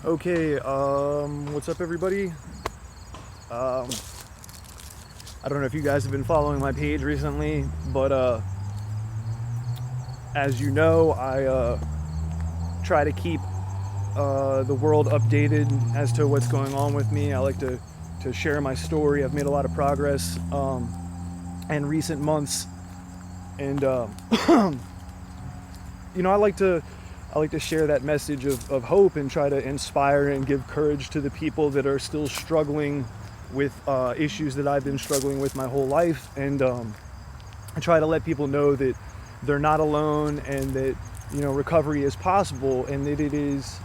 Okay, what's up, everybody? I don't know if you guys have been following my page recently, but as you know, I try to keep the world updated as to what's going on with me. I like to share my story. I've made a lot of progress in recent months, and I like to share that message of hope and try to inspire and give courage to the people that are still struggling with issues that I've been struggling with my whole life, and I try to let people know that they're not alone, and that recovery is possible, and that it is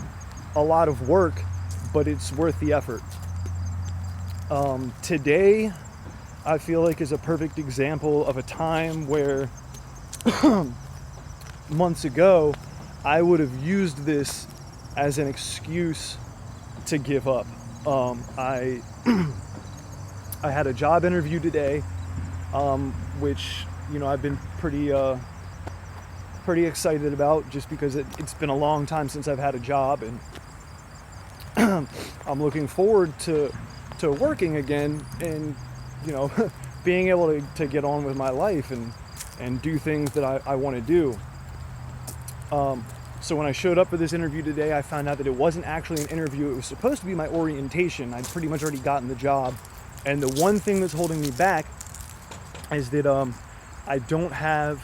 a lot of work, but it's worth the effort. Today, I feel like, is a perfect example of a time where months ago I would have used this as an excuse to give up. I had a job interview today, which I've been pretty excited about, just because it's been a long time since I've had a job, and I'm looking forward to working again, and being able to get on with my life and do things that I want to do. So when I showed up for this interview today, I found out that it wasn't actually an interview. It was supposed to be my orientation. I'd pretty much already gotten the job. And the one thing that's holding me back is that I don't have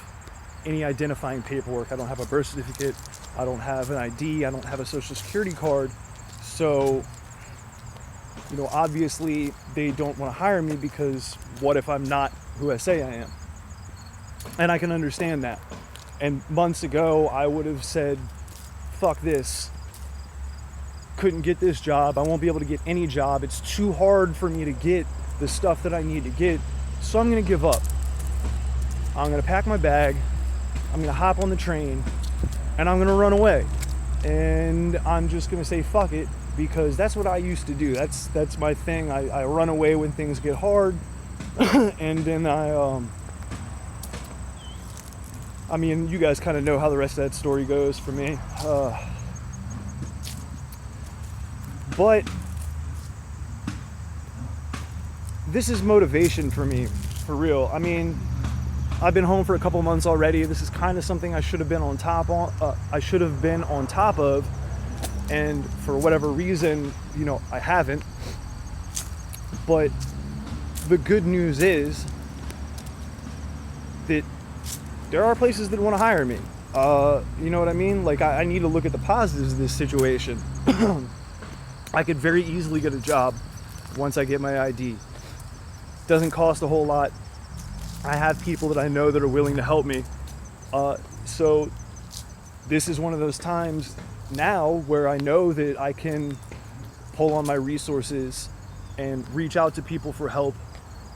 any identifying paperwork. I don't have a birth certificate. I don't have an ID. I don't have a social security card. So, obviously they don't want to hire me, because what if I'm not who I say I am? And I can understand that. And months ago, I would have said, fuck this. Couldn't get this job. I won't be able to get any job. It's too hard for me to get the stuff that I need to get. So I'm going to give up. I'm going to pack my bag. I'm going to hop on the train. And I'm going to run away. And I'm just going to say fuck it, because that's what I used to do. That's my thing. I run away when things get hard. And then I mean, you guys kind of know how the rest of that story goes for me. But this is motivation for me, for real. I mean, I've been home for a couple months already. This is kind of something I should have been on top of, and for whatever reason, I haven't. But the good news is that there are places that want to hire me. You know what I mean? Like, I need to look at the positives of this situation. I could very easily get a job once I get my ID. Doesn't cost a whole lot. I have people that I know that are willing to help me. So this is one of those times now where I know that I can pull on my resources and reach out to people for help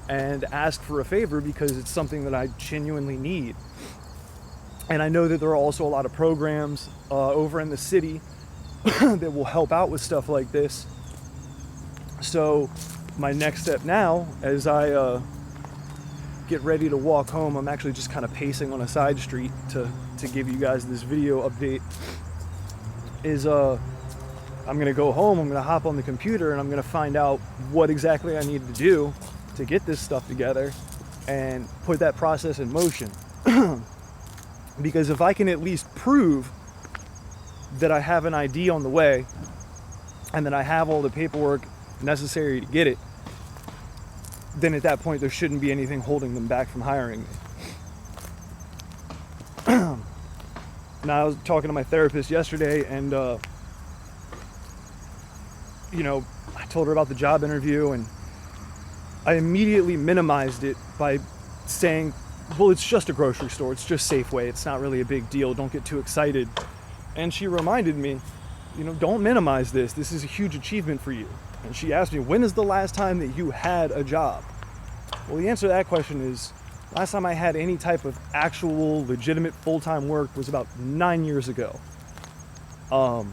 and ask for a favor, because it's something that I genuinely need. And I know that there are also a lot of programs over in the city that will help out with stuff like this. So my next step now, as I get ready to walk home, I'm actually just kind of pacing on a side street to give you guys this video update, is I'm going to go home, I'm going to hop on the computer, and I'm going to find out what exactly I need to do to get this stuff together and put that process in motion. Because if I can at least prove that I have an ID on the way, and that I have all the paperwork necessary to get it, then at that point there shouldn't be anything holding them back from hiring me. Now, I was talking to my therapist yesterday, and I told her about the job interview, and I immediately minimized it by saying, well, it's just a grocery store, it's just Safeway, it's not really a big deal, don't get too excited. And she reminded me, don't minimize this. This is a huge achievement for you. And she asked me, when is the last time that you had a job? Well, the answer to that question is, last time I had any type of actual, legitimate, full-time work was about 9 years ago. I've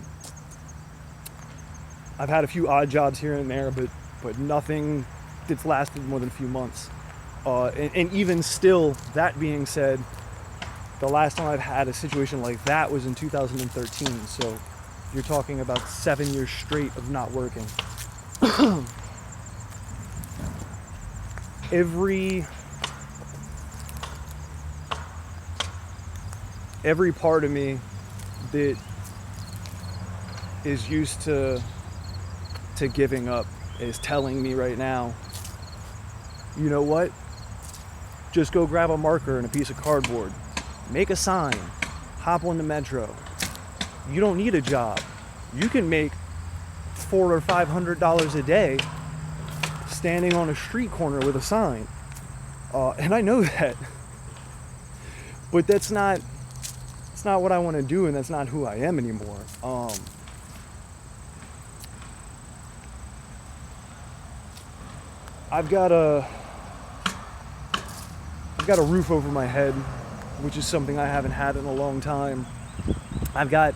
had a few odd jobs here and there, but nothing that's lasted more than a few months. And even still, that being said, the last time I've had a situation like that was in 2013. So you're talking about 7 years straight of not working. Every part of me that is used to giving up is telling me right now, you know what? Just go grab a marker and a piece of cardboard. Make a sign. Hop on the metro. You don't need a job. You can make $400 or $500 a day standing on a street corner with a sign. And I know that. But that's not what I want to do, and that's not who I am anymore. I've got a roof over my head, which is something I haven't had in a long time. I've got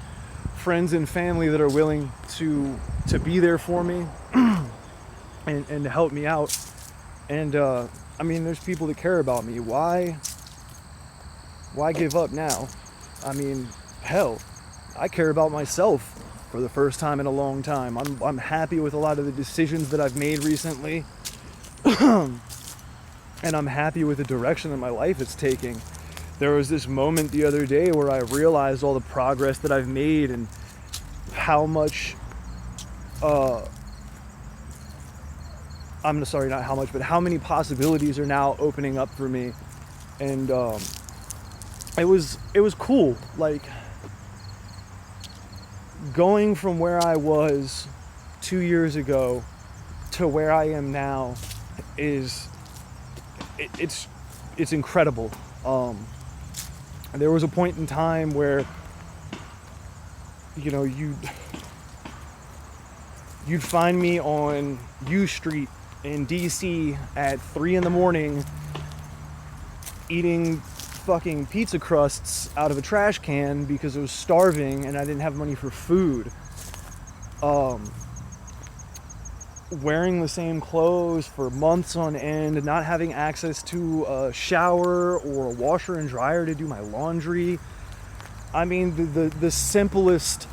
friends and family that are willing to be there for me and to help me out. And I mean, there's people that care about me. Why give up now? I mean, hell, I care about myself for the first time in a long time. I'm happy with a lot of the decisions that I've made recently. And I'm happy with the direction that my life is taking. There was this moment the other day where I realized all the progress that I've made and how much I'm sorry, not how much, but how many possibilities are now opening up for me. And it was cool. Like, going from where I was 2 years ago to where I am now is it's incredible. There was a point in time where, you know, you'd find me on U Street in DC at 3 a.m. eating fucking pizza crusts out of a trash can because I was starving and I didn't have money for food. Wearing the same clothes for months on end, not having access to a shower or a washer and dryer to do my laundry. I mean, the simplest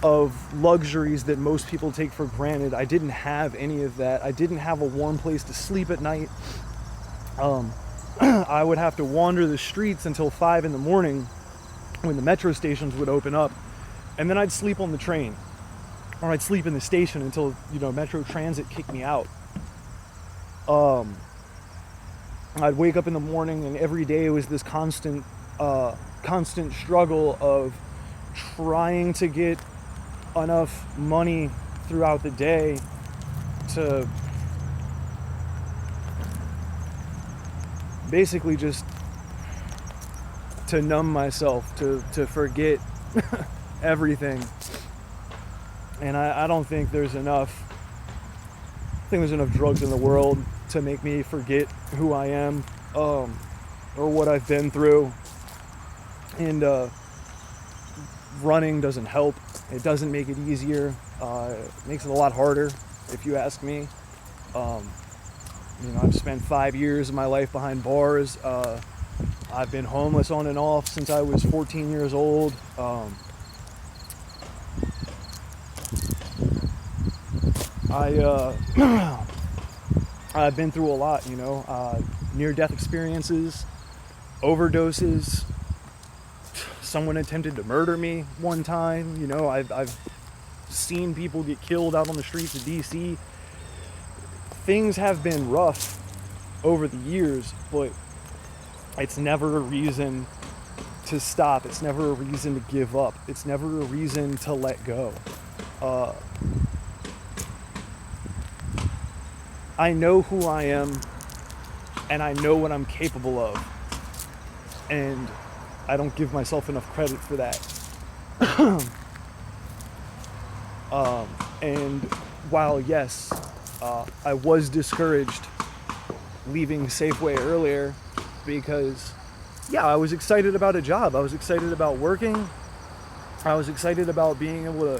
of luxuries that most people take for granted. I didn't have any of that. I didn't have a warm place to sleep at night. I would have to wander the streets until 5 a.m. when the metro stations would open up, and then I'd sleep on the train. Or I'd sleep in the station until, you know, Metro Transit kicked me out. I'd wake up in the morning and every day was this constant struggle of trying to get enough money throughout the day to basically just to numb myself, to forget everything. And I don't think there's enough. I think there's enough drugs in the world to make me forget who I am, or what I've been through. And running doesn't help. It doesn't make it easier. It makes it a lot harder, if you ask me. You know, I've spent 5 years of my life behind bars. I've been homeless on and off since I was 14 years old. I've been through a lot, you know, near-death experiences, overdoses. Someone attempted to murder me one time. You know, I've seen people get killed out on the streets of DC. Things have been rough over the years, but it's never a reason to stop. It's never a reason to give up. It's never a reason to let go. I know who I am, and I know what I'm capable of, and I don't give myself enough credit for that. And while, yes, I was discouraged leaving Safeway earlier because, yeah, I was excited about a job. I was excited about working. I was excited about being able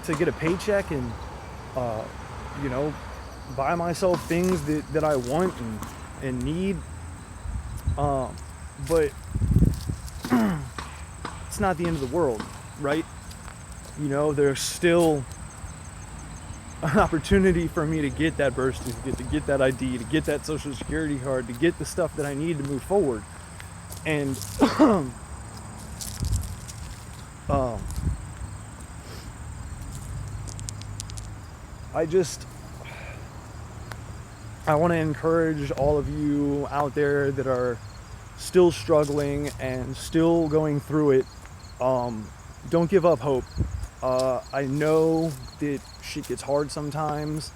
to get a paycheck and, you know, buy myself things that I want and need. But it's not the end of the world, right? You know, there's still an opportunity for me to get that birth certificate, to get that ID, to get that social security card, to get the stuff that I need to move forward. And um, I want to encourage all of you out there that are still struggling and still going through it. Don't give up hope. I know that shit gets hard sometimes.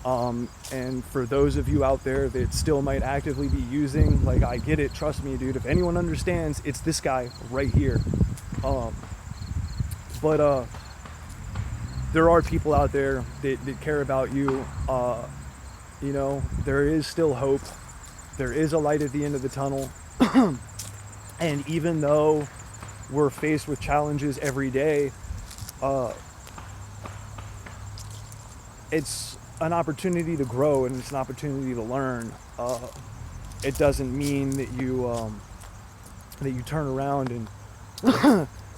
And for those of you out there that still might actively be using, like, I get it. Trust me, dude. If anyone understands, it's this guy right here. But there are people out there that care about you. You know, there is still hope. There is a light at the end of the tunnel. And even though we're faced with challenges every day, it's an opportunity to grow, and it's an opportunity to learn. It doesn't mean that you turn around and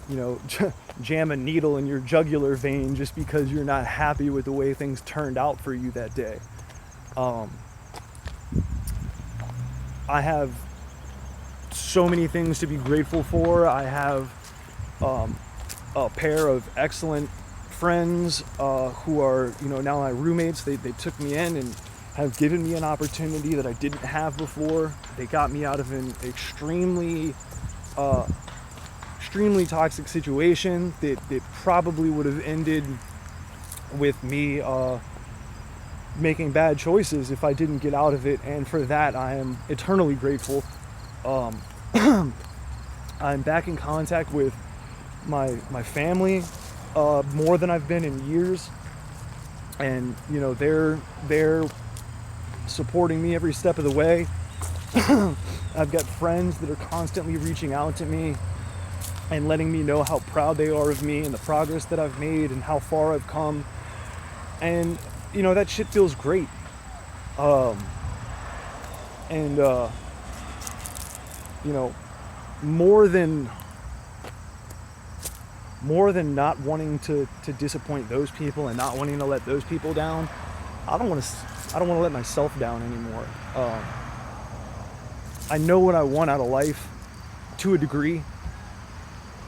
you know, jam a needle in your jugular vein just because you're not happy with the way things turned out for you that day. I have so many things to be grateful for. I have a pair of excellent friends who are, you know, now my roommates. They took me in and have given me an opportunity that I didn't have before. They got me out of an extremely toxic situation that probably would have ended with me making bad choices if I didn't get out of it, and for that I am eternally grateful. I'm back in contact with my family more than I've been in years, and you know, they're supporting me every step of the way. I've got friends that are constantly reaching out to me and letting me know how proud they are of me and the progress that I've made and how far I've come. And you know, that shit feels great. You know, more than not wanting to disappoint those people and not wanting to let those people down, I don't want to let myself down anymore. I know what I want out of life to a degree,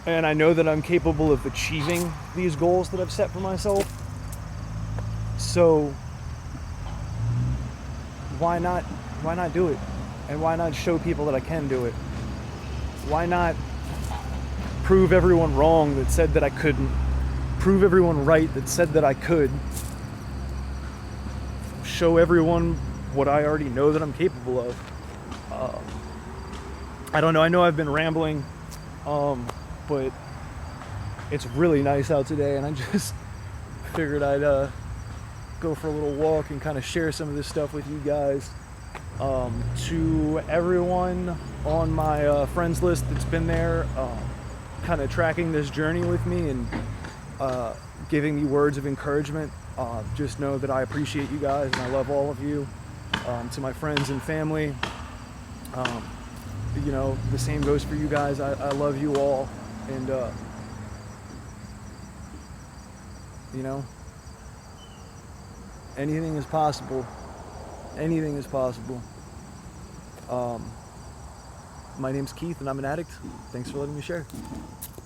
and I know that I'm capable of achieving these goals that I've set for myself. So why not do it? And why not show people that I can do it? Why not prove everyone wrong that said that I couldn't? Prove everyone right that said that I could? Show everyone what I already know that I'm capable of. I don't know, I know I've been rambling, but it's really nice out today, and I just figured I'd go for a little walk and kind of share some of this stuff with you guys. To everyone on my friends list that's been there, kind of tracking this journey with me and giving me words of encouragement, just know that I appreciate you guys and I love all of you. To my friends and family, you know, the same goes for you guys. I love you all, and you know, anything is possible. Anything is possible. My name's Keith, and I'm an addict. Thanks for letting me share.